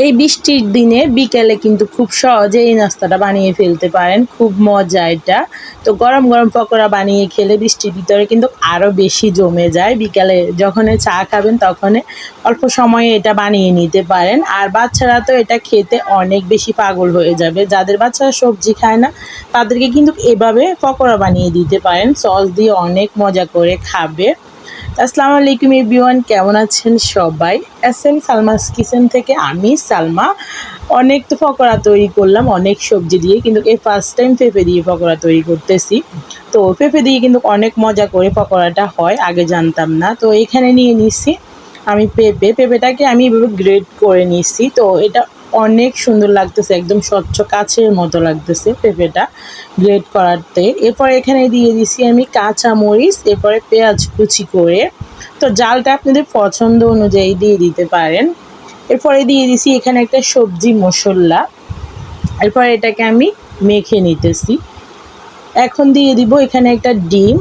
এই বৃষ্টির দিনে বিকেলে কিন্তু খুব সহজে এই নাস্তাটা বানিয়ে ফেলতে পারেন, খুব মজা এটা। তো গরম গরম পকোড়া বানিয়ে খেলে বৃষ্টির ভিতরে কিন্তু আরও বেশি জমে যায়। বিকালে যখন চা খাবেন তখন অল্প সময়ে এটা বানিয়ে নিতে পারেন। আর বাচ্চারা তো এটা খেতে অনেক বেশি পাগল হয়ে যাবে। যাদের বাচ্চারা সবজি খায় না তাদেরকে কিন্তু এভাবে পকোড়া বানিয়ে দিতে পারেন, সস দিয়ে অনেক মজা করে খাবে। আসসালামু আলাইকুম এভরিওয়ান, কেমন আছেন সবাই? এসএম সালমাস কিচেন থেকে আমি সালমা। অনেক তো পকোড়া তৈরি করলাম অনেক সবজি দিয়ে, কিন্তু এই ফার্স্ট টাইম পেঁপে দিয়ে পকোড়া তৈরি করতেছি। তো পেঁপে দিয়ে কিন্তু অনেক মজা করে পকোড়াটা হয়, আগে জানতাম না। তো এখানে নিয়ে নিচ্ছি আমি পেঁপেটাকে আমি এভাবে গ্রেড করে নিচ্ছি। তো এটা অনেক সুন্দর লাগতেছে, একদম স্বচ্ছ কাচের মতো লাগতেছে পেঁপেটা গ্রেড করাতে। এরপরে এখানে দিয়ে দিছি আমি কাঁচা মরিচ, এরপরে পেঁয়াজ কুচি করে। তো জালটা আপনাদের পছন্দ অনুযায়ী দিয়ে দিতে পারেন। এরপরে দিয়ে দিছি এখানে একটা সবজি মশলা। এরপরে এটাকে আমি মেখে নিতেছি। এখন দিয়ে দিব এখানে একটা ডিম।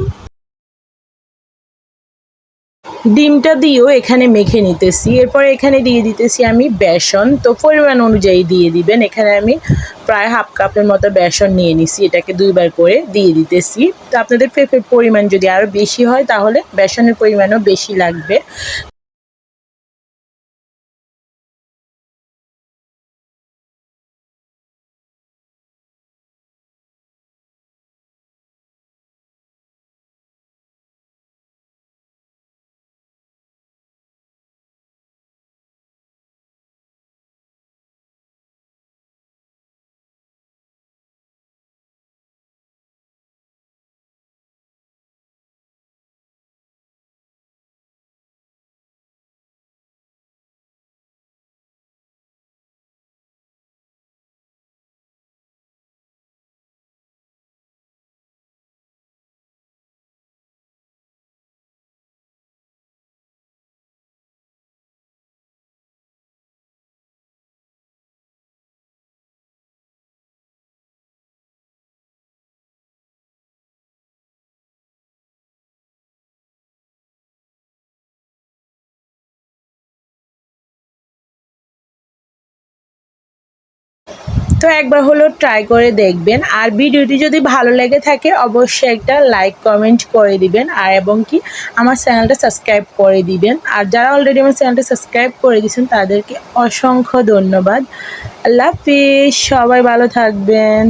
ডিমটা দিয়েও এখানে মেখে নিতেছি। এরপরে এখানে দিয়ে দিতেছি আমি বেসন। তো পরিমাণ অনুযায়ী দিয়ে দিবেন। এখানে আমি প্রায় হাফ কাপের মতো বেসন নিয়ে নিছি, এটাকে 2 বার করে দিয়ে দিতেছি। তো আপনাদের পেঁপের পরিমাণ যদি আরও বেশি হয় তাহলে বেসনের পরিমাণও বেশি লাগবে। তো একবার হলো ট্রাই করে দেখবেন। আর ভিডিওটি যদি ভালো লেগে থাকে অবশ্যই একটা লাইক কমেন্ট করে দিবেন, আর এবং কি আমার চ্যানেলটা সাবস্ক্রাইব করে দিবেন। আর যারা অলরেডি আমার চ্যানেলটা সাবস্ক্রাইব করে দিয়েছেন তাদেরকে অসংখ্য ধন্যবাদ। আল্লাহ হাফিজ, সবাই ভালো থাকবেন।